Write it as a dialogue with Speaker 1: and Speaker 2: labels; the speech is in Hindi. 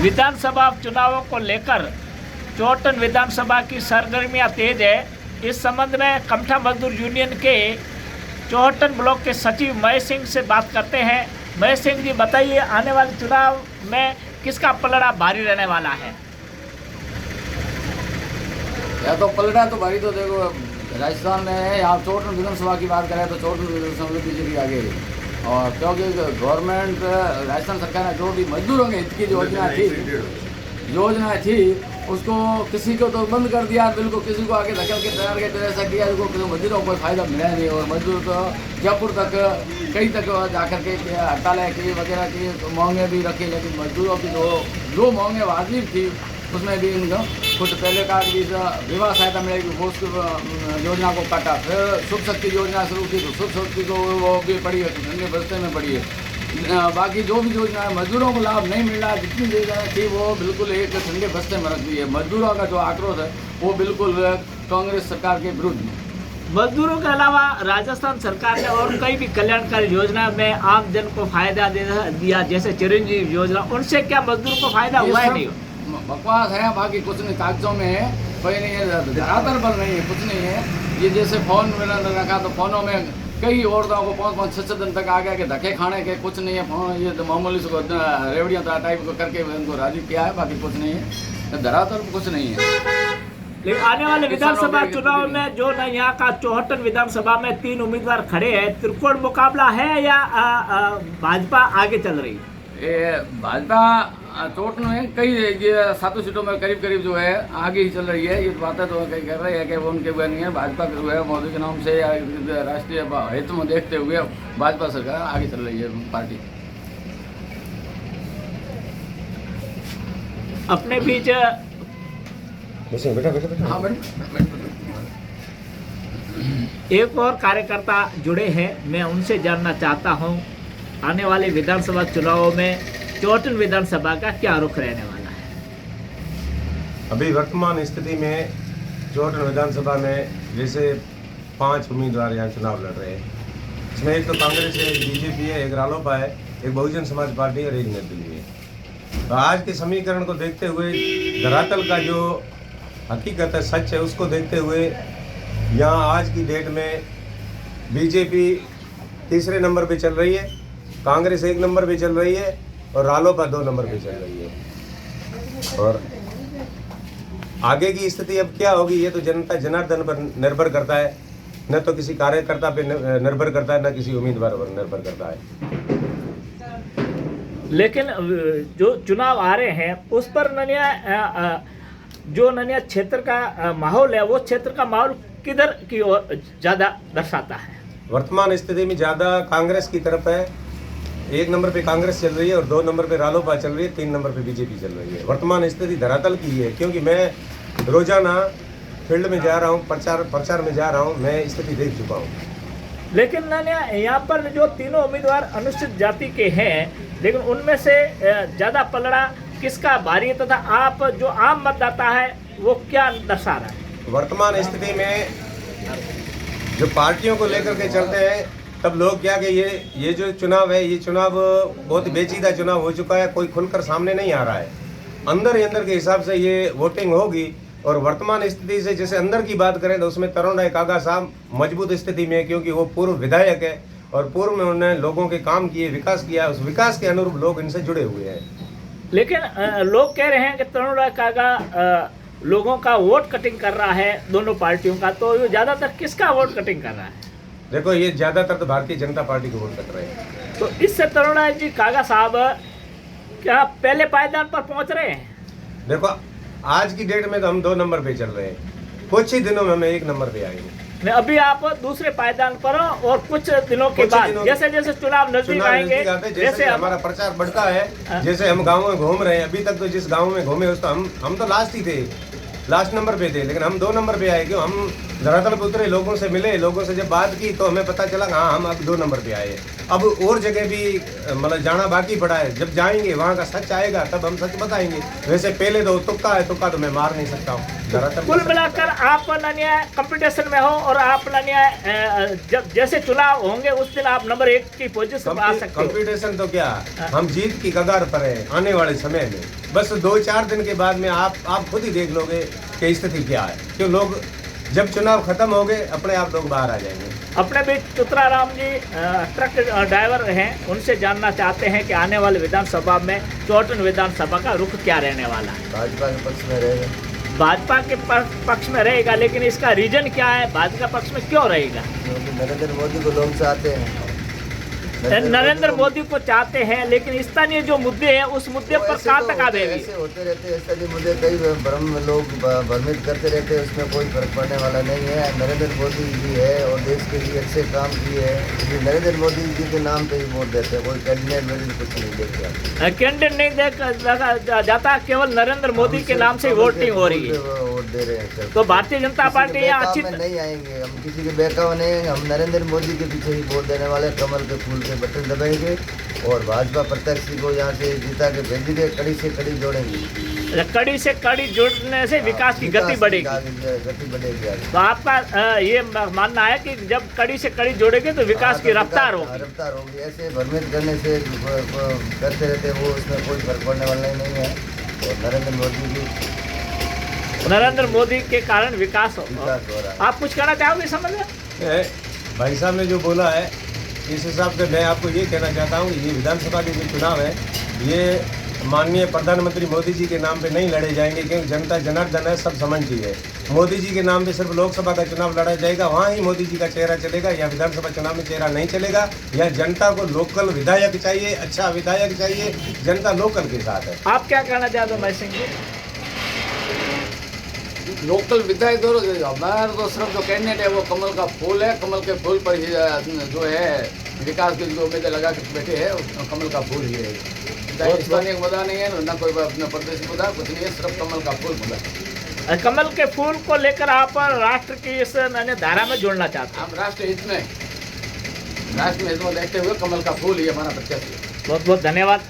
Speaker 1: विधानसभा चुनावों को लेकर चौहटन विधानसभा की सरगर्मियां तेज है। इस संबंध में कमठा मजदूर यूनियन के चौहटन ब्लॉक के सचिव महेश सिंह से बात करते हैं। महेश सिंह जी, बताइए, आने वाले चुनाव में किसका पलड़ा भारी रहने वाला है?
Speaker 2: या तो पलड़ा तो भारी, तो देखो राजस्थान में यहाँ चौहटन विधानसभा की बात करें तो चौहटन विधानसभा बीजेपी आगे है। और क्योंकि गवर्नमेंट राजस्थान सरकार ने जो भी मजदूरों के हित की योजना थी उसको किसी को तो बंद कर दिया बिल्कुल, किसी को आगे धकेल के तैयार के ऐसा किया जिसको मजदूरों को कोई फायदा मिला नहीं। और मजदूर तो जयपुर तक कई तक जाकर के हड़तालें की वगैरह की, तो मांगे भी रखी, लेकिन मजदूरों की जो मांगे वाजिब थी उसमें भी इनको कुछ पहले का भी विवाह सहायता मिलेगी वो उसकी योजना को काटा। फिर सुख शक्ति योजना शुरू की तो सुख शक्ति को वो भी पड़ी है, ठंडे बस्ते में पड़ी है। बाकी जो भी योजना है मजदूरों को लाभ नहीं मिल रहा, जितनी योजना थी वो बिल्कुल एक ठंडे बस्ते में रख दी है। मजदूरों का जो आक्रोश है वो बिल्कुल कांग्रेस सरकार के विरुद्ध है।
Speaker 1: मजदूरों के अलावा राजस्थान सरकार ने और कई भी कल्याणकारी योजना में आम जन को फायदा दिया, जैसे चिरंजीवी योजना, उनसे क्या मजदूर को फायदा हुआ है? नहीं
Speaker 2: बकवास है, बाकी कुछ नहीं, कागजों में है, कोई नहीं है, धरातल पर नहीं है, कुछ नहीं है। ये जैसे फोन में रखा तो फोनों में कई औरतों को 5-5-6 दिन तक आ गया कि धक्के खाने के, कुछ नहीं है। फोन ये तो मामूली से रेवड़ियाँ टाइप को करके उनको राजी किया है, बाकी कुछ नहीं है, धरातल पर कुछ नहीं है।
Speaker 1: लेकिन आने वाले विधानसभा चुनाव में जो न यहाँ का चौहटन विधानसभा में 3 उम्मीदवार खड़े हैं, त्रिकोण मुकाबला है या भाजपा आगे चल रही है?
Speaker 2: ये भाजपा चौहटन में कई ये 7 सीटों में करीब जो है आगे ही चल रही है। ये बातें तो कई कर रहे हैं कि वो उनके वो नहीं है। भाजपा जो है मोदी के नाम से या राष्ट्रीय हित में देखते हुए भाजपा सरकार आगे चल रही है पार्टी।
Speaker 1: अपने बीच एक और कार्यकर्ता जुड़े हैं, मैं उनसे जानना चाहता हूं, आने वाले विधानसभा चुनावों में चौहटन विधानसभा का क्या रुख रहने वाला है?
Speaker 3: अभी वर्तमान स्थिति में चौहटन विधानसभा में जैसे 5 उम्मीदवार यहाँ चुनाव लड़ रहे हैं। इसमें एक तो कांग्रेस है, एक बीजेपी है, एक रालोपा है, एक बहुजन समाज पार्टी और एक निर्दलीय है। तो आज के समीकरण को देखते हुए, धरातल का जो हकीकत है, सच है, उसको देखते हुए यहाँ आज की डेट में बीजेपी तीसरे नंबर पे चल रही है, कांग्रेस 1 नंबर पे चल रही है और रालोपा 2 नंबर पे चल रही है। और आगे की स्थिति अब क्या होगी ये तो जनता जनार्दन पर निर्भर करता है, न तो किसी कार्यकर्ता पे निर्भर करता है, न किसी उम्मीदवार पर निर्भर करता है।
Speaker 1: लेकिन जो चुनाव आ रहे हैं उस पर ननिया क्षेत्र का माहौल है, वो क्षेत्र का माहौल किधर की ओर ज़्यादा दर्शाता है?
Speaker 3: वर्तमान स्थिति में ज़्यादा कांग्रेस की तरफ है। 1 नंबर पे कांग्रेस चल रही है और 2 नंबर पे रालोपा चल रही है, 3 नंबर पे बीजेपी चल रही है। वर्तमान स्थिति धरातल की है, क्योंकि मैं रोजाना फील्ड में जा रहा हूँ, प्रचार में जा रहा हूँ, मैं स्थिति देख चुका हूँ।
Speaker 1: लेकिन यहाँ पर जो तीनों उम्मीदवार अनुसूचित जाति के हैं, लेकिन उनमें से ज़्यादा पलड़ा किसका भारी है, तथा आप जो आम मतदाता है वो क्या दर्शा रहा है?
Speaker 3: वर्तमान स्थिति में जो पार्टियों को लेकर के चलते हैं, तब लोग क्या कि ये जो चुनाव है, ये चुनाव बहुत बेचीदा चुनाव हो चुका है, कोई खुलकर सामने नहीं आ रहा है। अंदर ही अंदर के हिसाब से ये वोटिंग होगी। और वर्तमान स्थिति से जैसे अंदर की बात करें तो उसमें तरुण राय कागा साहब मजबूत स्थिति में है, क्योंकि वो पूर्व विधायक है और पूर्व में उन्होंने लोगों के काम किए, विकास किया, उस विकास के अनुरूप लोग इनसे जुड़े हुए हैं।
Speaker 1: लेकिन लोग कह रहे हैं कि तरुण राय कागा लोगों का वोट कटिंग कर रहा है दोनों पार्टियों का, तो ये ज़्यादातर किसका वोट कटिंग कर रहा है?
Speaker 3: देखो, ये ज़्यादातर तो भारतीय जनता पार्टी को वोट कर रहे हैं।
Speaker 1: तो इससे तरुण राय जी कागा साहब क्या पहले पायदान पर पहुंच रहे हैं?
Speaker 3: देखो, आज की डेट में तो हम 2 नंबर पे चल रहे हैं, कुछ ही दिनों में हम 1 नंबर पे आएंगे।
Speaker 1: अभी आप दूसरे पायदान पर हो और कुछ दिनों के बाद जैसे जैसे चुनाव नजदीक आएंगे,
Speaker 3: जैसे हमारा प्रचार बढ़ता है, जैसे हम गाँव में घूम रहे हैं, अभी तक तो जिस गाँव में घूमे उस तो हम तो लास्ट ही थे, लास्ट नंबर पे थे, लेकिन हम 2 नंबर पे आए। क्यों? हम धरातल पर उतरे, लोगों से मिले, लोगों से जब बात की तो हमें पता चला हाँ हम अब 2 नंबर पे आए। अब और जगह भी मतलब जाना बाकी पड़ा है। जब जाएंगे वहाँ का सच आएगा तब हम सच बताएंगे। वैसे पहले तो तुक्का है, तुक्का तो मैं मार नहीं सकता हूँ।
Speaker 1: कुल मिलाकर आप कंपटीशन में हो और आप जब जैसे चुनाव होंगे उस दिन आप नंबर 1 की पोजीशन पर आ सकते हो।
Speaker 3: कंपटीशन तो क्या, हम जीत की कगार पर है आने वाले समय में। बस 2-4 दिन के बाद में आप खुद ही देख लोगे कि स्थिति क्या है। क्यों लोग जब चुनाव खत्म हो गए अपने आप लोग बाहर आ जाएंगे।
Speaker 1: अपने बीच चुतराराम जी ट्रक ड्राइवर हैं, उनसे जानना चाहते हैं कि आने वाले विधानसभा में चौहटन विधानसभा का रुख क्या रहने वाला है।
Speaker 2: भाजपा के पक्ष में रहेगा।
Speaker 1: भाजपा के पक्ष में रहेगा, लेकिन इसका रीजन क्या है? भाजपा पक्ष में क्यों रहेगा?
Speaker 2: क्योंकि नरेंद्र मोदी को लोग चाहते हैं।
Speaker 1: नरेंद्र मोदी को चाहते हैं, लेकिन स्थानीय जो मुद्दे हैं उस मुद्दे पर कहाँ तक आवेगी?
Speaker 2: ऐसे होते रहते हैं स्थानीय मुद्दे, कई भ्रम लोग भ्रमित करते रहते हैं, उसमें कोई फर्क पड़ने वाला नहीं है। नरेंद्र मोदी जी है और देश के लिए अच्छे काम किए हैं, इसलिए नरेंद्र मोदी जी के नाम पे ही वोट देते हैं। कोई कैंडिडेट वेंडिडेट कुछ नहीं देखते,
Speaker 1: कैंडिडेट नहीं देखा जाता, केवल नरेंद्र मोदी के नाम से वोटिंग हो रही है।
Speaker 2: वोट दे रहे हैं।
Speaker 1: तो भारतीय जनता पार्टी यहाँ अच्छी
Speaker 2: नहीं आएंगे, हम किसी के बहकावे नहीं आएंगे। हम नरेंद्र मोदी के पीछे ही वोट देने वाले, कमल के फूल बटन दबाएंगे और भाजपा प्रत्याशी को यहाँ से जीता के भेजेंगे, कड़ी से कड़ी जोड़ेंगे।
Speaker 1: कड़ी से कड़ी जोड़ने से विकास की गति बढ़ेगी।
Speaker 2: गति बढ़ेगी।
Speaker 1: तो आपका ये मानना है कि जब कड़ी से कड़ी जोड़ेंगे तो विकास की रफ्तार होगी।
Speaker 2: रफ्तार होगी। ऐसे भ्रमित करने से करते रहते वो, उसमें कोई फर्क पड़ने वाला नहीं है। और
Speaker 1: नरेंद्र मोदी के कारण विकास हो
Speaker 2: रहा है।
Speaker 1: आप कुछ कहना चाहोगे समझ में?
Speaker 3: भाई साहब ने जो बोला है इस हिसाब से मैं आपको ये कहना चाहता हूँ कि ये विधानसभा के जो चुनाव है ये माननीय प्रधानमंत्री मोदी जी के नाम पे नहीं लड़े जाएंगे, क्योंकि जनता जनार्दन है, सब समझती है। मोदी जी के नाम पे सिर्फ लोकसभा का चुनाव लड़ा जाएगा, वहाँ ही मोदी जी का चेहरा चलेगा। या विधानसभा चुनाव में चेहरा नहीं चलेगा। या जनता को लोकल विधायक चाहिए, अच्छा विधायक चाहिए, जनता लोकल के साथ है।
Speaker 1: आप क्या कहना चाहते हो महेश सिंह जी?
Speaker 2: लोकल विधायक हमारा तो सिर्फ जो कैंडिडेट है वो कमल का फूल है। कमल के फूल पर ही जो है विकास की जो उम्मीदें लगा के बैठे हैं, कमल का फूल ही है। स्थानीय मुद्दा नहीं है, ना कोई अपना प्रदेश मुद्दा, कुछ नहीं है, सिर्फ कमल का फूल मुद्दा।
Speaker 1: कमल के फूल को लेकर आप राष्ट्र की इस धारा में जोड़ना चाहते हैं?
Speaker 2: हम राष्ट्र हित में देखते हुए कमल का फूल ही हमारा प्रत्याशी।
Speaker 1: बहुत बहुत धन्यवाद।